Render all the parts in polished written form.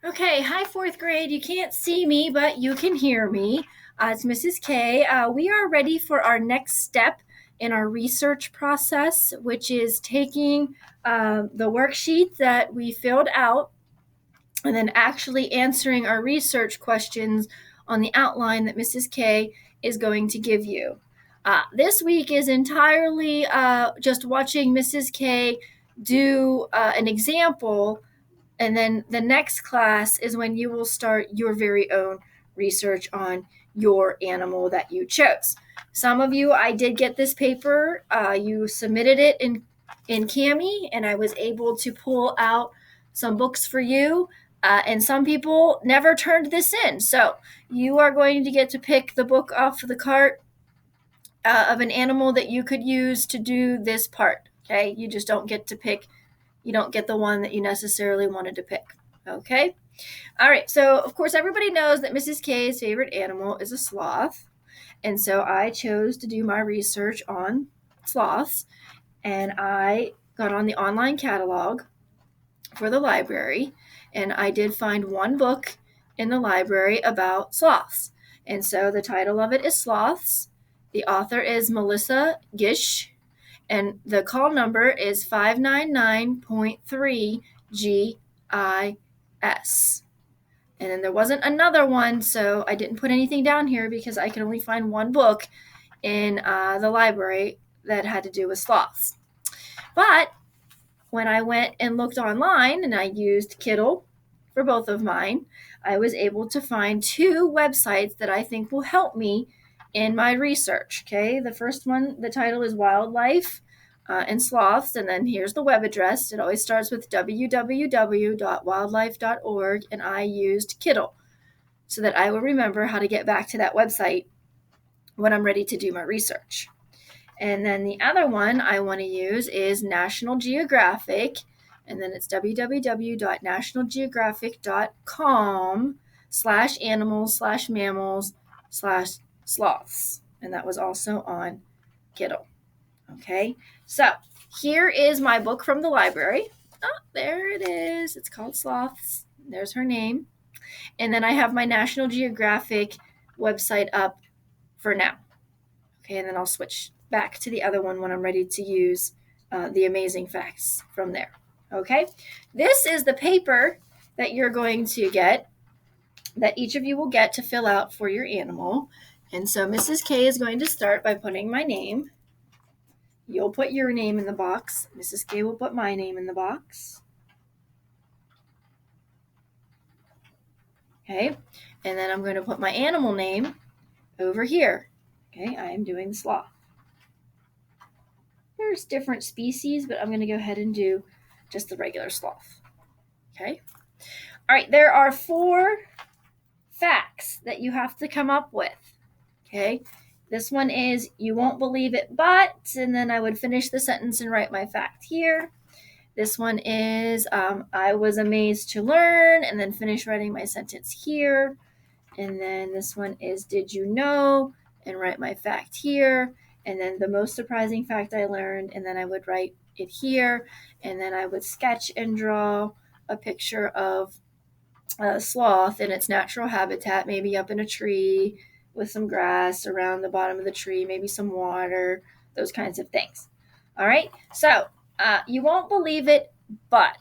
Okay, hi fourth grade. You can't see me, but you can hear me. It's Mrs. K. We are ready for our next step in our research process, which is taking the worksheet that we filled out and then actually answering our research questions on the outline that Mrs. K is going to give you. This week is entirely just watching Mrs. K do an example, and then the next class is when you will start your very own research on your animal that you chose. Some of you, I did get this paper. You submitted it in Cami, and I was able to pull out some books for you. And some people never turned this in. So you are going to get to pick the book off of the cart of an animal that you could use to do this part. Okay, you just don't get to pick, you don't get the one that you necessarily wanted to pick. Okay. All right. So, of course, everybody knows that Mrs. K's favorite animal is a sloth. And so I chose to do my research on sloths. And I got on the online catalog for the library. And I did find one book in the library about sloths. And so the title of it is Sloths. The author is Melissa Gish. And the call number is 599.3 GIS. And then there wasn't another one, so I didn't put anything down here because I could only find one book in the library that had to do with sloths. But when I went and looked online and I used Kiddle for both of mine, I was able to find two websites that I think will help me in my research. Okay, the first one, the title is Wildlife and Sloths, and then here's the web address. It always starts with www.wildlife.org, and I used Kiddle so that I will remember how to get back to that website when I'm ready to do my research. And then the other one I want to use is National Geographic, and then it's www.nationalgeographic.com/animals/mammals/sloths. And that was also on Kiddle. Okay, so here is my book from the library. Oh, there it is. It's called Sloths. There's her name. And then I have my National Geographic website up for now. Okay, and then I'll switch back to the other one when I'm ready to use the amazing facts from there. Okay, this is the paper that you're going to get, that each of you will get to fill out for your animal. And so Mrs. K is going to start by putting my name. You'll put your name in the box. Mrs. K will put my name in the box. Okay, and then I'm going to put my animal name over here. Okay, I am doing the sloth. There's different species, but I'm going to go ahead and do just the regular sloth. Okay. All right, there are 4 facts that you have to come up with. Okay. This one is, you won't believe it, but, and then I would finish the sentence and write my fact here. This one is, I was amazed to learn, and then finish writing my sentence here. And then this one is, did you know, and write my fact here. And then the most surprising fact I learned, and then I would write it here. And then I would sketch and draw a picture of a sloth in its natural habitat, maybe up in a tree with some grass around the bottom of the tree, maybe some water, those kinds of things. All right, so you won't believe it, but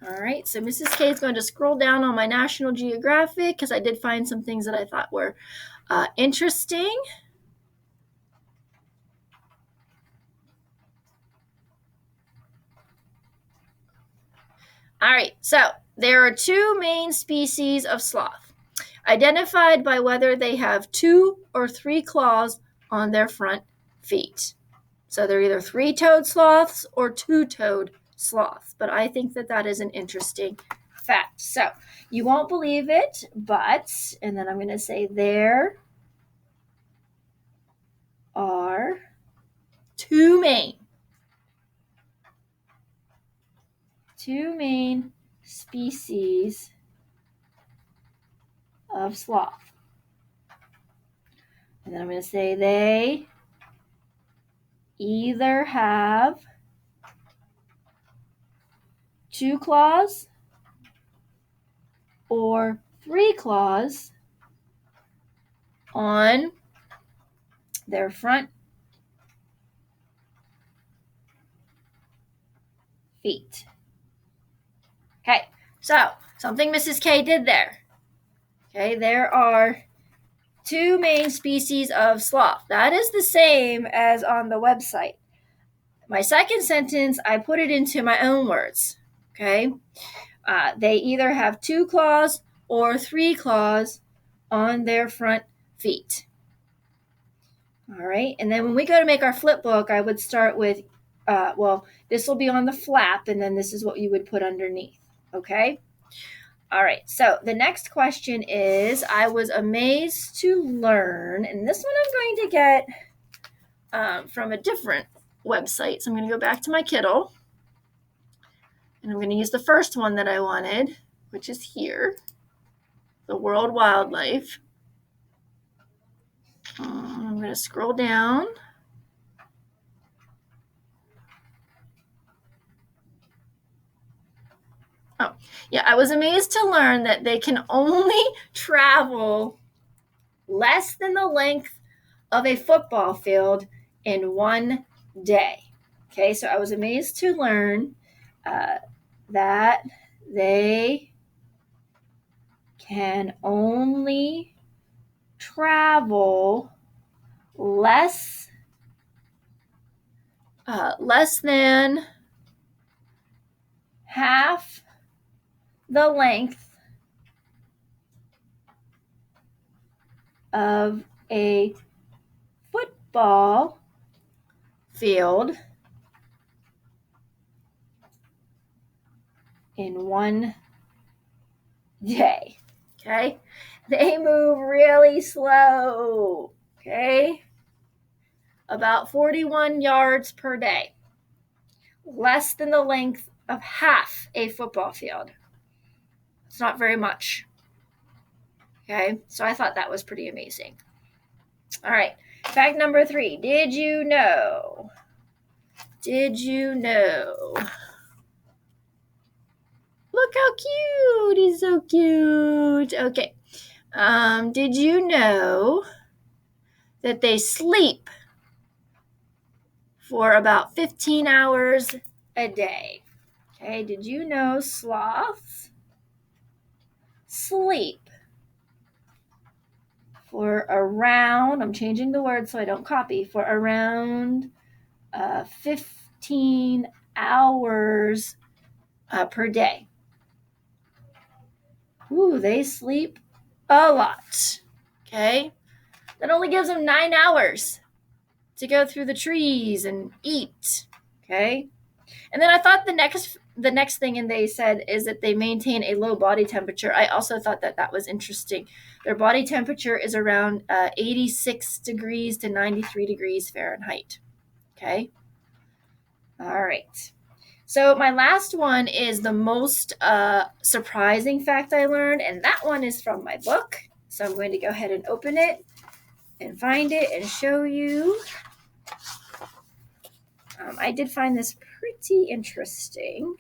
all right, so Mrs. K is going to scroll down on my National Geographic because I did find some things that I thought were interesting. All right, so there are 2 main species of sloth, identified by whether they have 2 or 3 claws on their front feet. So they're either 3-toed sloths or 2-toed sloths, but I think that that is an interesting fact. So you won't believe it, but, and then I'm going to say there are 2 main species of sloth. And then I'm going to say they either have 2 claws or 3 claws on their front feet. Okay, so something Mrs. K did there. Okay, there are 2 main species of sloth. That is the same as on the website. My second sentence, I put it into my own words. Okay, they either have 2 claws or 3 claws on their front feet. All right, and then when we go to make our flip book, I would start with, this will be on the flap, and then this is what you would put underneath. Okay. All right, so the next question is, I was amazed to learn, and this one I'm going to get from a different website. So I'm going to go back to my Kiddle, and I'm going to use the first one that I wanted, which is here, the World Wildlife. I'm going to scroll down. Oh, yeah, I was amazed to learn that they can only travel less than the length of a football field in one day. Okay, so I was amazed to learn that they can only travel less than half the length of a football field in one day. Okay, they move really slow. Okay, about 41 yards per day, less than the length of half a football field. It's not very much. Okay, so I thought that was pretty amazing. All right, fact number 3. Did you know? Look how cute. He's so cute. Okay. Did you know that they sleep for about 15 hours a day? Okay. Did you know sloths sleep for around, I'm changing the word so I don't copy, for around 15 hours per day? Ooh, they sleep a lot. Okay. That only gives them 9 hours to go through the trees and eat. Okay. And then I thought the next thing, and they said, is that they maintain a low body temperature. I also thought that was interesting. Their body temperature is around 86 degrees to 93 degrees Fahrenheit. Okay. All right. So my last one is the most surprising fact I learned, and that one is from my book. So I'm going to go ahead and open it and find it and show you. I did find this pretty interesting.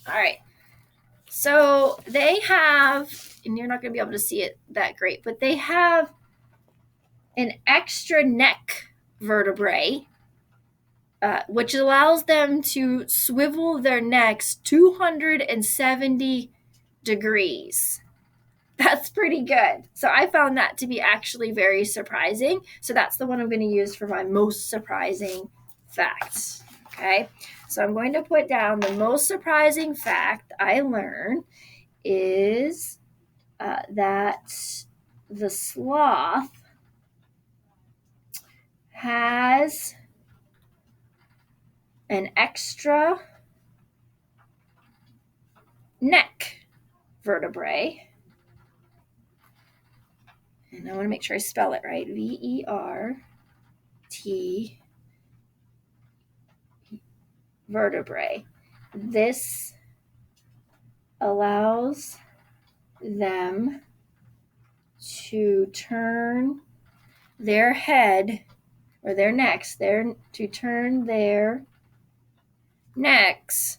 All right. So they have, and you're not going to be able to see it that great, but they have an extra neck vertebrae, which allows them to swivel their necks 270 degrees. That's pretty good. So I found that to be actually very surprising. So that's the one I'm going to use for my most surprising facts. Okay. So I'm going to put down the most surprising fact I learned is that the sloth has an extra neck vertebrae. And I want to make sure I spell it right. VERT vertebrae. This allows them to turn their head or their necks, to turn their necks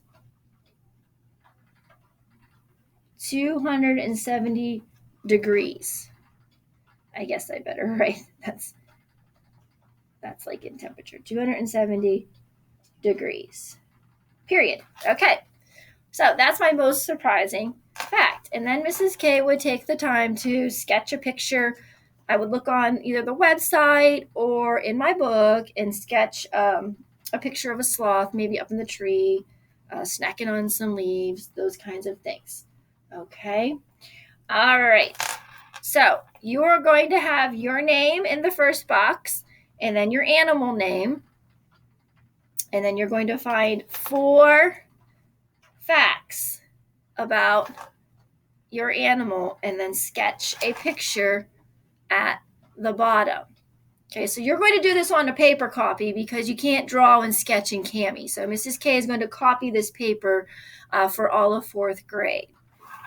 270 degrees. I guess I better write that's like in temperature. 270 degrees. Period. Okay. So that's my most surprising fact. And then Mrs. K would take the time to sketch a picture. I would look on either the website or in my book and sketch a picture of a sloth, maybe up in the tree, snacking on some leaves, those kinds of things. Okay. All right. So you are going to have your name in the first box and then your animal name. And then you're going to find 4 facts about your animal and then sketch a picture at the bottom. Okay, so you're going to do this on a paper copy because you can't draw and sketch in Kami. So Mrs. K is going to copy this paper for all of 4th grade.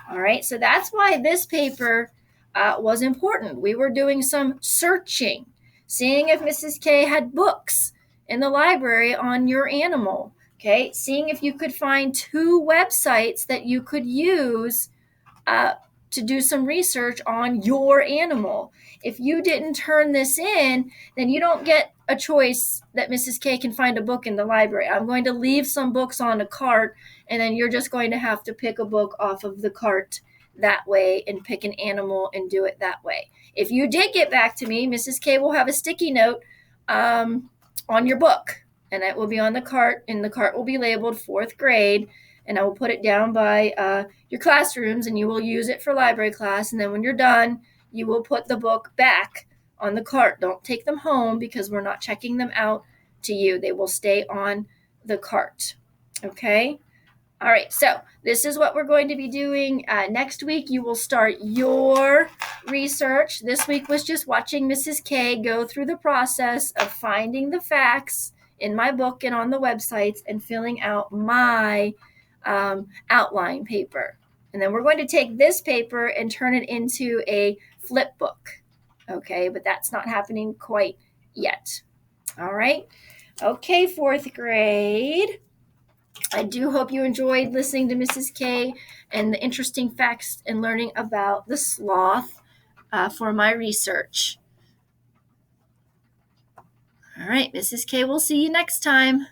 All right, so that's why this paper was important. We were doing some searching, seeing if Mrs. K had books in the library on your animal. Okay, seeing if you could find 2 websites that you could use to do some research on your animal. If you didn't turn this in, then you don't get a choice that Mrs. K can find a book in the library. I'm going to leave some books on a cart, and then you're just going to have to pick a book off of the cart that way and pick an animal and do it that way. If you did get back to me, Mrs. K will have a sticky note on your book, and it will be on the cart, and the cart will be labeled 4th grade, and I will put it down by your classrooms, and you will use it for library class. And then when you're done, you will put the book back on the cart. Don't take them home because we're not checking them out to you. They will stay on the cart. Okay? All right, so this is what we're going to be doing. Next week, you will start your research. This week was just watching Mrs. K go through the process of finding the facts in my book and on the websites and filling out my outline paper. And then we're going to take this paper and turn it into a flip book. Okay, but that's not happening quite yet. All right. Okay, 4th grade. I do hope you enjoyed listening to Mrs. K and the interesting facts and learning about the sloth for my research. All right, Mrs. K, we'll see you next time.